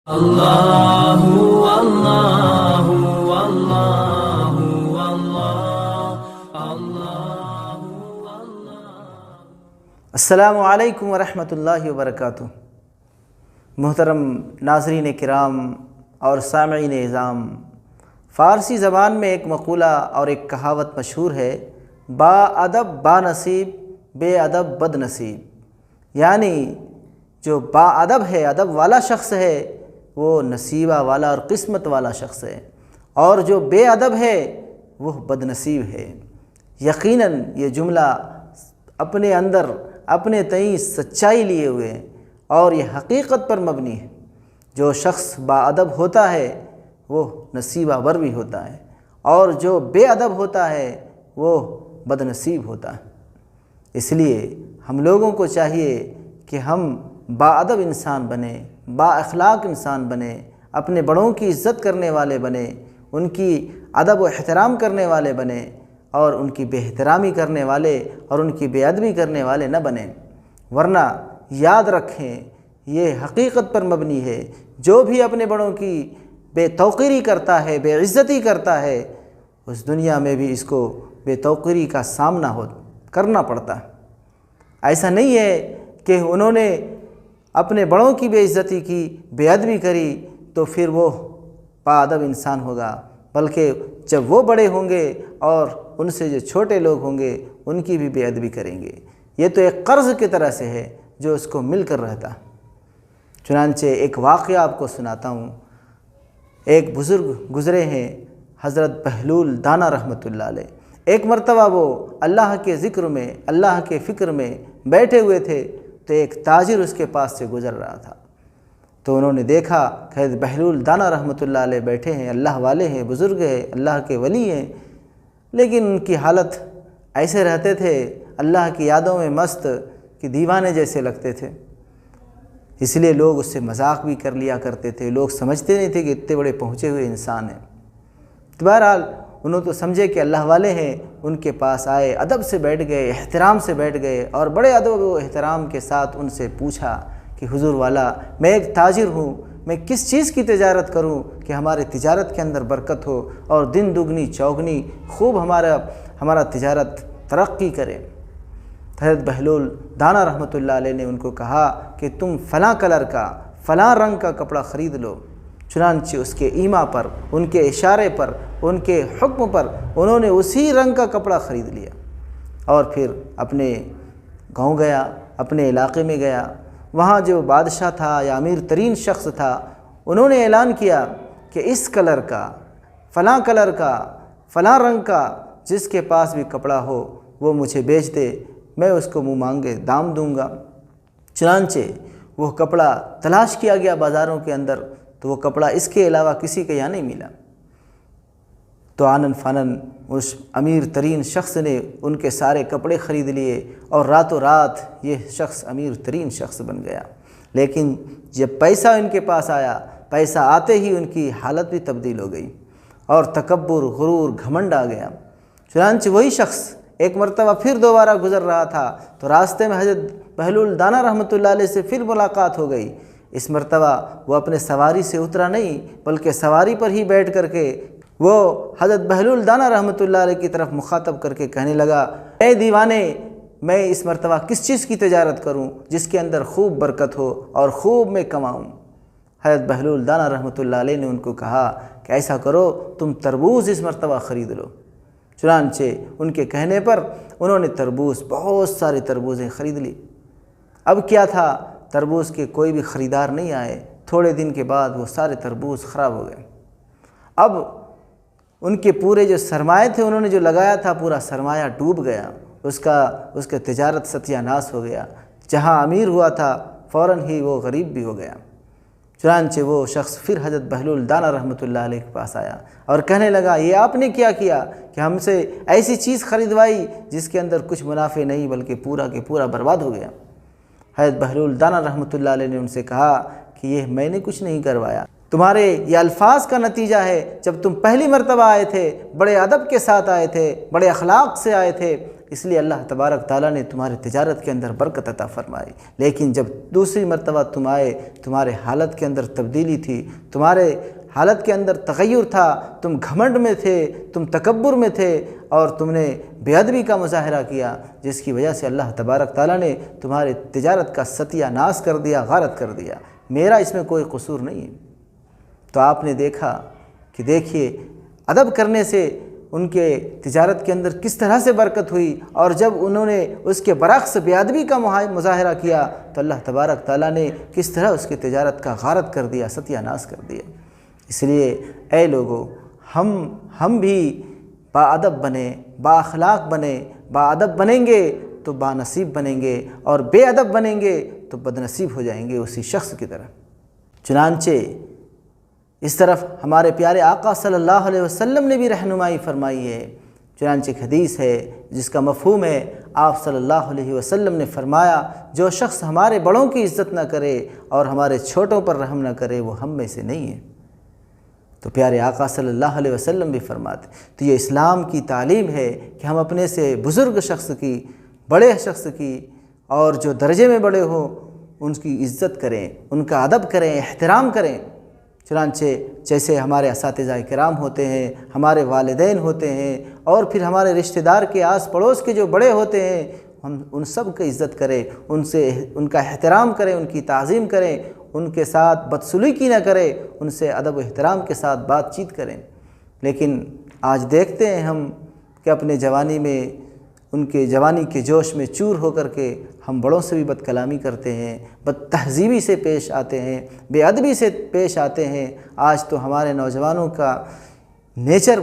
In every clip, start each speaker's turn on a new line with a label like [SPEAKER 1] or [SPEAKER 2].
[SPEAKER 1] اللہ اللہ اللہ اللہ۔
[SPEAKER 2] السلام علیکم ورحمۃ اللہ وبرکاتہ۔ محترم ناظرین کرام اور سامعین اعظام، فارسی زبان میں ایک مقولہ اور ایک کہاوت مشہور ہے، با ادب با نصیب، بے ادب بد نصیب۔ یعنی جو با ادب ہے، ادب والا شخص ہے، وہ نصیبہ والا اور قسمت والا شخص ہے، اور جو بے ادب ہے وہ بد نصیب ہے۔ یقیناً یہ جملہ اپنے اندر اپنے تئیں سچائی لیے ہوئے ہے اور یہ حقیقت پر مبنی ہے۔ جو شخص با ادب ہوتا ہے وہ نصیبہ ور بھی ہوتا ہے، اور جو بے ادب ہوتا ہے وہ بد نصیب ہوتا ہے۔ اس لیے ہم لوگوں کو چاہیے کہ ہم با ادب انسان بنیں، با اخلاق انسان بنیں، اپنے بڑوں کی عزت کرنے والے بنیں، ان کی ادب و احترام کرنے والے بنیں، اور ان کی بے احترامی کرنے والے اور ان کی بے ادبی کرنے والے نہ بنیں۔ ورنہ یاد رکھیں، یہ حقیقت پر مبنی ہے، جو بھی اپنے بڑوں کی بے توقیری کرتا ہے، بے عزتی کرتا ہے، اس دنیا میں بھی اس کو بے توقیری کا سامنا کرنا پڑتا ہے۔ ایسا نہیں ہے کہ انہوں نے اپنے بڑوں کی بے عزتی کی، بے ادبی کری تو پھر وہ با ادب انسان ہوگا، بلکہ جب وہ بڑے ہوں گے اور ان سے جو چھوٹے لوگ ہوں گے ان کی بھی بے ادبی کریں گے۔ یہ تو ایک قرض کی طرح سے ہے جو اس کو مل کر رہتا۔ چنانچہ ایک واقعہ آپ کو سناتا ہوں۔ ایک بزرگ گزرے ہیں، حضرت بہلول دانا رحمۃ اللہ علیہ۔ ایک مرتبہ وہ اللہ کے ذکر میں، اللہ کے فکر میں بیٹھے ہوئے تھے تو ایک تاجر اس کے پاس سے گزر رہا تھا۔ تو انہوں نے دیکھا کہ حضرت بہلول دانا رحمۃ اللہ علیہ بیٹھے ہیں، اللہ والے ہیں، بزرگ ہیں، اللہ کے ولی ہیں، لیکن ان کی حالت ایسے رہتے تھے، اللہ کی یادوں میں مست کہ دیوانے جیسے لگتے تھے۔ اس لیے لوگ اس سے مذاق بھی کر لیا کرتے تھے، لوگ سمجھتے نہیں تھے کہ اتنے بڑے پہنچے ہوئے انسان ہیں۔ بہرحال انہوں تو سمجھے کہ اللہ والے ہیں، ان کے پاس آئے، ادب سے بیٹھ گئے، احترام سے بیٹھ گئے، اور بڑے ادب و احترام کے ساتھ ان سے پوچھا کہ حضور والا، میں ایک تاجر ہوں، میں کس چیز کی تجارت کروں کہ ہمارے تجارت کے اندر برکت ہو اور دن دگنی چوگنی خوب ہمارا تجارت ترقی کرے۔ حضرت بہلول دانا رحمۃ اللہ علیہ نے ان کو کہا کہ تم فلاں کلر کا، فلاں رنگ کا کپڑا خرید لو۔ چنانچہ اس کے ایما پر، ان کے اشارے پر، ان کے حکم پر انہوں نے اسی رنگ کا کپڑا خرید لیا، اور پھر اپنے گاؤں گیا، اپنے علاقے میں گیا۔ وہاں جو بادشاہ تھا یا امیر ترین شخص تھا، انہوں نے اعلان کیا کہ اس کلر کا، فلاں کلر کا، فلاں رنگ کا جس کے پاس بھی کپڑا ہو وہ مجھے بیچ دے، میں اس کو منہ مانگے دام دوں گا۔ چنانچہ وہ کپڑا تلاش کیا گیا بازاروں کے اندر، تو وہ کپڑا اس کے علاوہ کسی کے یہاں نہیں ملا۔ تو آنن فانن اس امیر ترین شخص نے ان کے سارے کپڑے خرید لیے، اور راتوں رات یہ شخص امیر ترین شخص بن گیا۔ لیکن جب پیسہ ان کے پاس آیا، پیسہ آتے ہی ان کی حالت بھی تبدیل ہو گئی، اور تکبر، غرور، گھمنڈ آ گیا۔ چنانچہ وہی شخص ایک مرتبہ پھر دوبارہ گزر رہا تھا، تو راستے میں حضرت بہلول دانا رحمۃ اللہ علیہ سے پھر ملاقات ہو گئی۔ اس مرتبہ وہ اپنے سواری سے اترا نہیں، بلکہ سواری پر ہی بیٹھ کر کے وہ حضرت بہلول دانا رحمۃ اللہ علیہ کی طرف مخاطب کر کے کہنے لگا، اے دیوانے، میں اس مرتبہ کس چیز کی تجارت کروں جس کے اندر خوب برکت ہو اور خوب میں کماؤں؟ حضرت بہلول دانا رحمۃ اللہ علیہ نے ان کو کہا کہ ایسا کرو، تم تربوز اس مرتبہ خرید لو۔ چنانچہ ان کے کہنے پر انہوں نے تربوز، بہت سارے تربوزیں خرید لی۔ اب کیا تھا، تربوز کے کوئی بھی خریدار نہیں آئے۔ تھوڑے دن کے بعد وہ سارے تربوز خراب ہو گئے۔ اب ان کے پورے جو سرمایہ تھے، انہوں نے جو لگایا تھا، پورا سرمایہ ڈوب گیا، اس کا تجارت ستیہ ناش ہو گیا۔ جہاں امیر ہوا تھا فوراً ہی وہ غریب بھی ہو گیا۔ چنانچہ وہ شخص پھر حضرت بہلول دانا رحمۃ اللہ علیہ کے پاس آیا اور کہنے لگا، یہ آپ نے کیا کیا کہ ہم سے ایسی چیز خریدوائی جس کے اندر کچھ منافع نہیں بلکہ پورا کے پورا برباد ہو گیا۔ حضرت بہلول دانا رحمۃ اللہ علیہ نے ان سے کہا کہ یہ میں نے کچھ نہیں کروایا، تمہارے یہ الفاظ کا نتیجہ ہے۔ جب تم پہلی مرتبہ آئے تھے، بڑے ادب کے ساتھ آئے تھے، بڑے اخلاق سے آئے تھے، اس لیے اللہ تبارک تعالیٰ نے تمہاری تجارت کے اندر برکت عطا فرمائی۔ لیکن جب دوسری مرتبہ تم آئے، تمہارے حالت کے اندر تبدیلی تھی، تمہارے حالت کے اندر تغیر تھا، تم گھمنڈ میں تھے، تم تکبر میں تھے، اور تم نے بے ادبی کا مظاہرہ کیا، جس کی وجہ سے اللہ تبارک تعالیٰ نے تمہاری تجارت کا ستیہ ناش کر دیا، غارت کر دیا۔ میرا اس میں کوئی قصور نہیں ہے۔ تو آپ نے دیکھا کہ دیکھیے ادب کرنے سے ان کے تجارت کے اندر کس طرح سے برکت ہوئی، اور جب انہوں نے اس کے برعکس بے ادبی کا مظاہرہ کیا تو اللہ تبارک تعالیٰ نے کس طرح اس کی تجارت کا غارت کر دیا، ستیہ ناش کر دیا۔ اس لیے اے لوگو، ہم بھی با ادب بنیں، با اخلاق بنیں۔ با ادب بنیں گے تو با نصیب بنیں گے، اور بے ادب بنیں گے تو بد نصیب ہو جائیں گے اسی شخص کی طرح۔ چنانچہ اس طرف ہمارے پیارے آقا صلی اللہ علیہ وسلم نے بھی رہنمائی فرمائی ہے۔ چنانچہ ایک حدیث ہے جس کا مفہوم ہے، آپ صلی اللہ علیہ وسلم نے فرمایا، جو شخص ہمارے بڑوں کی عزت نہ کرے اور ہمارے چھوٹوں پر رحم نہ کرے وہ ہم میں سے نہیں ہے۔ تو پیارے آقا صلی اللہ علیہ وسلم بھی فرماتے، تو یہ اسلام کی تعلیم ہے کہ ہم اپنے سے بزرگ شخص کی، بڑے شخص کی، اور جو درجے میں بڑے ہوں ان کی عزت کریں، ان کا ادب کریں، احترام کریں۔ چنانچہ جیسے ہمارے اساتذہ کرام ہوتے ہیں، ہمارے والدین ہوتے ہیں، اور پھر ہمارے رشتہ دار کے آس پڑوس کے جو بڑے ہوتے ہیں، ہم ان سب کی عزت کریں، ان کا احترام کریں، ان کی تعظیم کریں، ان کے ساتھ بدسلوکی نہ کریں، ان سے ادب و احترام کے ساتھ بات چیت کریں۔ لیکن آج دیکھتے ہیں ہم کہ اپنے جوانی میں، ان کے جوانی کے جوش میں چور ہو کر کے ہم بڑوں سے بھی بد کلامی کرتے ہیں، بد تہذیبی سے پیش آتے ہیں، بے ادبی سے پیش آتے ہیں۔ آج تو ہمارے نوجوانوں کا نیچر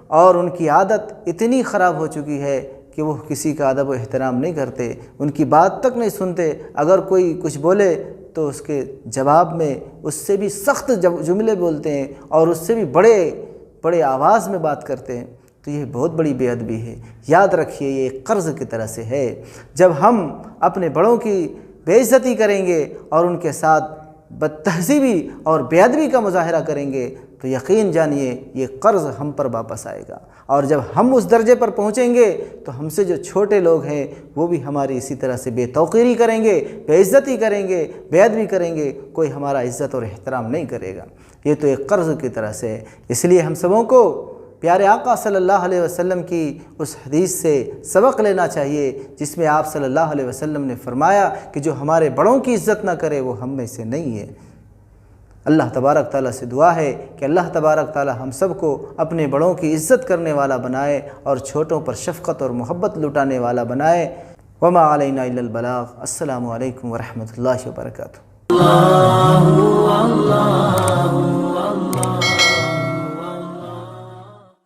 [SPEAKER 2] اور ان کی عادت اتنی خراب ہو چکی ہے کہ وہ کسی کا ادب و احترام نہیں کرتے، ان کی بات تک نہیں سنتے۔ اگر کوئی کچھ بولے تو اس کے جواب میں اس سے بھی سخت جملے بولتے ہیں، اور اس سے بھی بڑے آواز میں بات کرتے ہیں۔ تو یہ بہت بڑی بے ادبی ہے۔ یاد رکھیے یہ ایک قرض کی طرح سے ہے۔ جب ہم اپنے بڑوں کی بے عزتی کریں گے اور ان کے ساتھ بد تہذیبی اور بے ادبی کا مظاہرہ کریں گے تو یقین جانیے یہ قرض ہم پر واپس آئے گا، اور جب ہم اس درجے پر پہنچیں گے تو ہم سے جو چھوٹے لوگ ہیں وہ بھی ہماری اسی طرح سے بے توقیری کریں گے، بے عزتی کریں گے، بے ادبی کریں گے، کوئی ہمارا عزت اور احترام نہیں کرے گا۔ یہ تو ایک قرض کی طرح سے ہے۔ اس لیے ہم سبوں کو پیارے آقا صلی اللہ علیہ وسلم کی اس حدیث سے سبق لینا چاہیے جس میں آپ صلی اللہ علیہ وسلم نے فرمایا کہ جو ہمارے بڑوں کی عزت نہ کرے وہ ہم میں سے نہیں ہے۔ اللہ تبارک تعالیٰ سے دعا ہے کہ اللہ تبارک تعالیٰ ہم سب کو اپنے بڑوں کی عزت کرنے والا بنائے اور چھوٹوں پر شفقت اور محبت لٹانے والا بنائے۔ وما علینا الا البلاغ۔ السلام علیکم ورحمۃ اللہ وبرکاتہ۔
[SPEAKER 1] اللہ